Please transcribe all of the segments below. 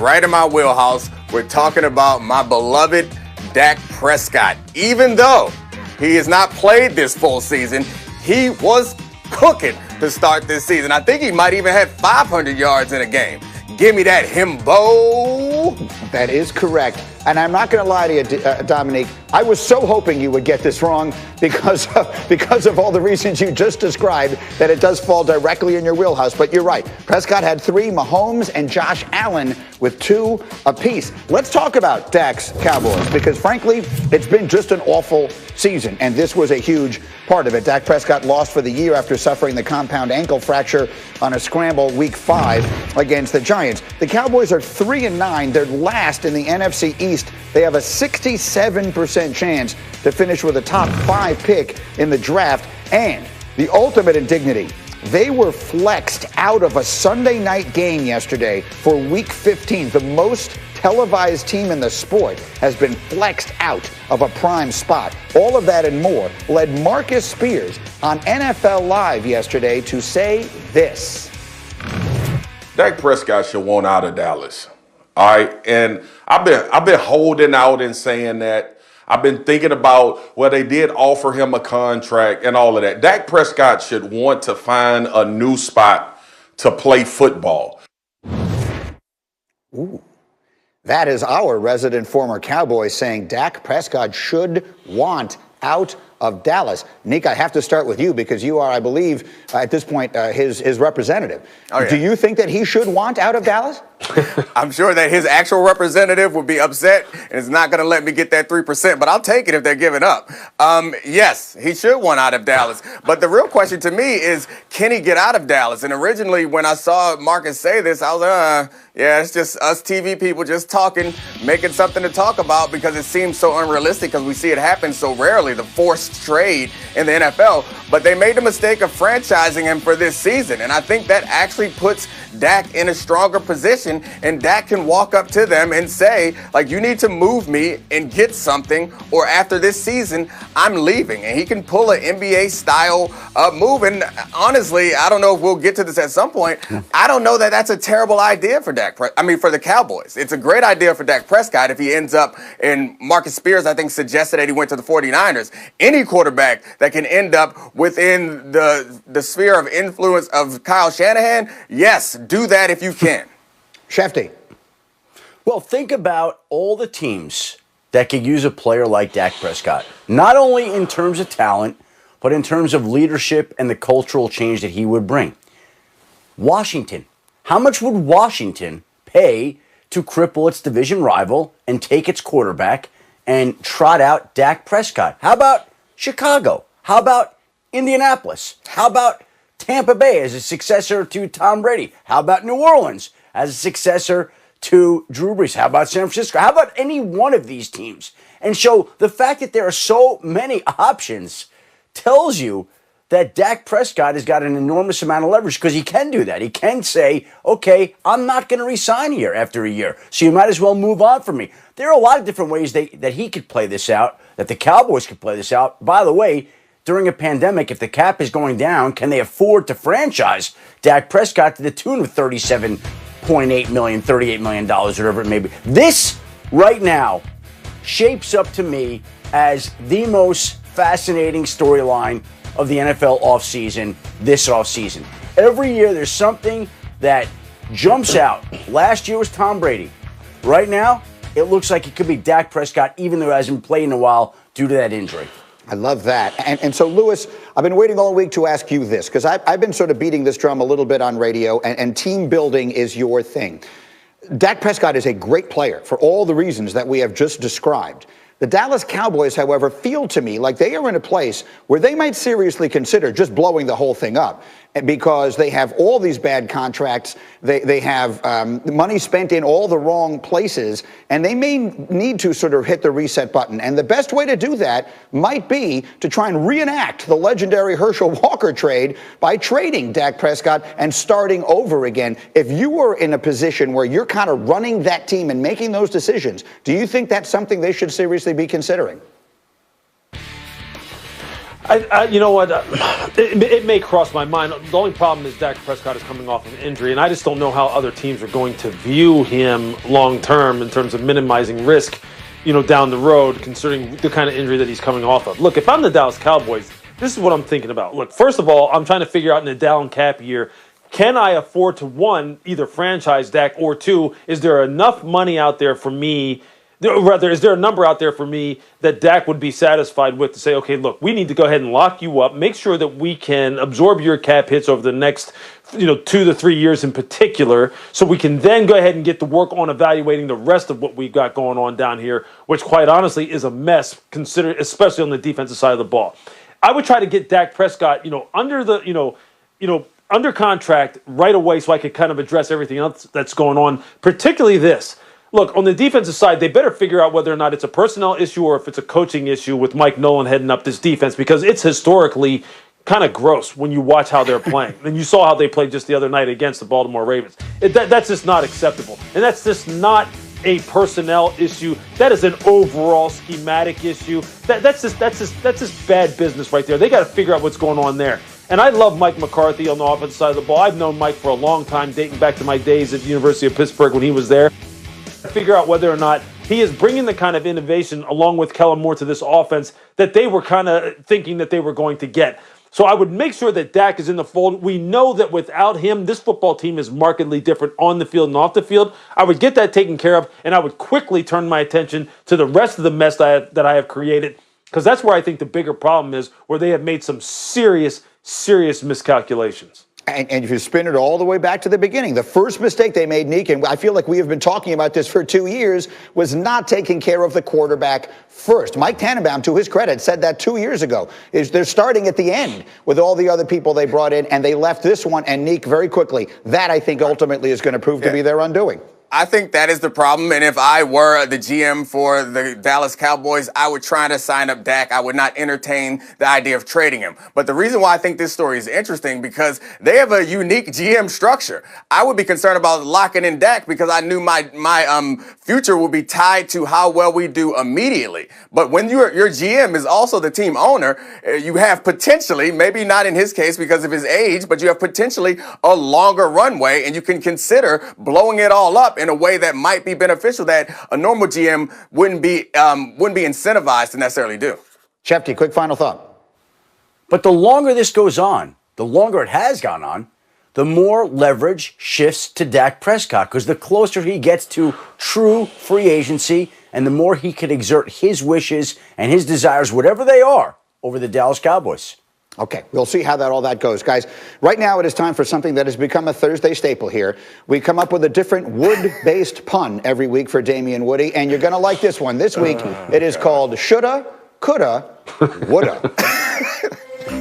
Right in my wheelhouse, we're talking about my beloved Dak Prescott. Even though he has not played this full season, he was cooking to start this season. I think he might even have 500 yards in a game. Give me that himbo. That is correct. And I'm not going to lie to you, Dominique. I was so hoping you would get this wrong because of all the reasons you just described, that it does fall directly in your wheelhouse. But you're right. Prescott had 3, Mahomes and Josh Allen with 2 apiece. Let's talk about Dak's Cowboys because, frankly, it's been just an awful season, and this was a huge part of it. Dak Prescott lost for the year after suffering the compound ankle fracture on a scramble Week 5 against the Giants. The Cowboys are 3-9. They're last in the NFC East. They have a 67% chance to finish with a top 5 pick in the draft. And the ultimate indignity, they were flexed out of a Sunday night game yesterday for Week 15. The most televised team in the sport has been flexed out of a prime spot. All of that and more led Marcus Spears on NFL Live yesterday to say this. Dak Prescott should want out of Dallas. All right, and I've been holding out and saying that. I've been thinking about, well, they did offer him a contract and all of that. Dak Prescott should want to find a new spot to play football. Ooh. That is our resident former Cowboy saying Dak Prescott should want out of Dallas. Nick, I have to start with you because you are, I believe, at this point, his representative. Oh, yeah. Do you think that he should want out of Dallas? I'm sure that his actual representative would be upset and is not going to let me get that 3%, but I'll take it if they're giving up. Yes, he should want out of Dallas. But the real question to me is, can he get out of Dallas? And originally, when I saw Marcus say this, I was like, yeah, it's just us TV people just talking, making something to talk about because it seems so unrealistic because we see it happen so rarely, the forced trade in the NFL. But they made the mistake of franchising him for this season. And I think that actually puts Dak in a stronger position, and Dak can walk up to them and say, like, you need to move me and get something, or after this season, I'm leaving. And he can pull an NBA-style move. And honestly, I don't know if we'll get to this at some point. I don't know that that's a terrible idea for for the Cowboys. It's a great idea for Dak Prescott if he ends up, and Marcus Spears, I think, suggested that he went to the 49ers. Any quarterback that can end up within the sphere of influence of Kyle Shanahan, yes, do that if you can. Shefty. Well, think about all the teams that could use a player like Dak Prescott, not only in terms of talent, but in terms of leadership and the cultural change that he would bring. Washington. How much would Washington pay to cripple its division rival and take its quarterback and trot out Dak Prescott? How about Chicago? How about Indianapolis? How about Tampa Bay as a successor to Tom Brady? How about New Orleans as a successor to Drew Brees? How about San Francisco? How about any one of these teams? And so the fact that there are so many options tells you that Dak Prescott has got an enormous amount of leverage because he can do that. He can say, okay, I'm not going to resign here after a year, so you might as well move on from me. There are a lot of different ways that he could play this out, that the Cowboys could play this out. By the way, during a pandemic, if the cap is going down, can they afford to franchise Dak Prescott to the tune of $37.8 million, $38 million, whatever it may be? This, right now, shapes up to me as the most fascinating storyline of the NFL offseason, this offseason. Every year there's something that jumps out. Last year was Tom Brady. Right now, it looks like it could be Dak Prescott, even though he hasn't played in a while due to that injury. I love that. And so, Lewis, I've been waiting all week to ask you this, because I've been sort of beating this drum a little bit on radio, and team building is your thing. Dak Prescott is a great player for all the reasons that we have just described. The Dallas Cowboys, however, feel to me like they are in a place where they might seriously consider just blowing the whole thing up because they have all these bad contracts. They have money spent in all the wrong places, and they may need to sort of hit the reset button. And the best way to do that might be to try and reenact the legendary Herschel Walker trade by trading Dak Prescott and starting over again. If you were in a position where you're kind of running that team and making those decisions, do you think that's something they should seriously be considering? You know what? It may cross my mind. The only problem is Dak Prescott is coming off an injury, and I just don't know how other teams are going to view him long term in terms of minimizing risk, down the road, considering the kind of injury that he's coming off of. Look, if I'm the Dallas Cowboys, this is what I'm thinking about. Look, first of all, I'm trying to figure out in a down cap year, can I afford to, one, either franchise Dak, or two, is there enough money out there for me? Rather, is there a number out there for me that Dak would be satisfied with to say, okay, look, we need to go ahead and lock you up, make sure that we can absorb your cap hits over the next 2 to 3 years in particular, so we can then go ahead and get to work on evaluating the rest of what we've got going on down here, which quite honestly is a mess, considered, especially on the defensive side of the ball. I would try to get Dak Prescott, under contract right away so I could kind of address everything else that's going on, particularly this. Look, on the defensive side, they better figure out whether or not it's a personnel issue or if it's a coaching issue with Mike Nolan heading up this defense, because it's historically kind of gross when you watch how they're playing. And you saw how they played just the other night against the Baltimore Ravens. That's just not acceptable. And that's just not a personnel issue. That is an overall schematic issue. That's just bad business right there. They got to figure out what's going on there. And I love Mike McCarthy on the offensive side of the ball. I've known Mike for a long time, dating back to my days at the University of Pittsburgh when he was there. Figure out whether or not he is bringing the kind of innovation along with Kellen Moore to this offense that they were kind of thinking that they were going to get. So I would make sure that Dak is in the fold. We know that without him, this football team is markedly different on the field and off the field. I would get that taken care of, and I would quickly turn my attention to the rest of the mess that I have created, because that's where I think the bigger problem is, where they have made some serious miscalculations. And if you spin it all the way back to the beginning, the first mistake they made, Neek, and I feel like we have been talking about this for 2 years, was not taking care of the quarterback first. Mike Tannenbaum, to his credit, said that 2 years ago. They're starting at the end with all the other people they brought in, and they left this one, and Neek, very quickly, that I think ultimately is going to prove to be their undoing. I think that is the problem, and if I were the GM for the Dallas Cowboys, I would try to sign up Dak. I would not entertain the idea of trading him. But the reason why I think this story is interesting, because they have a unique GM structure. I would be concerned about locking in Dak because I knew my future would be tied to how well we do immediately. But when your GM is also the team owner, you have potentially, maybe not in his case because of his age, but you have potentially a longer runway, and you can consider blowing it all up in a way that might be beneficial that a normal GM wouldn't be incentivized to necessarily do. Shefty, quick final thought. But the longer this goes on, the longer it has gone on, the more leverage shifts to Dak Prescott, because the closer he gets to true free agency and the more he can exert his wishes and his desires, whatever they are, over the Dallas Cowboys. Okay, we'll see how all that goes. Guys, right now it is time for something that has become a Thursday staple here. We come up with a different wood-based pun every week for Damien Woody, and you're going to like this one. This week, it is called Shoulda, Coulda, Woulda.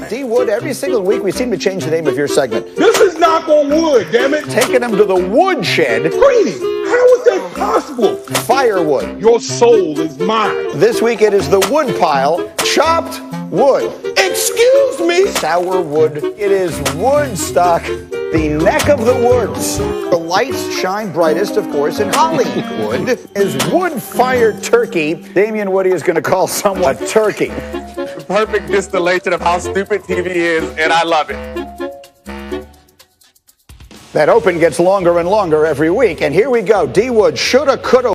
D. Wood, every single week we seem to change the name of your segment. This is knock on wood, damn it. Taking them to the woodshed. Greeny, how is that possible? Firewood. Your soul is mine. This week it is the wood pile. Chopped wood. Excuse me? Sour wood. It is Woodstock, the neck of the woods. The lights shine brightest, of course, in Hollywood. Is wood-fired turkey. Damien Woody is going to call someone a turkey. Perfect distillation of how stupid TV is, and I love it. That open gets longer and longer every week. And here we go. D. Wood, shoulda, coulda.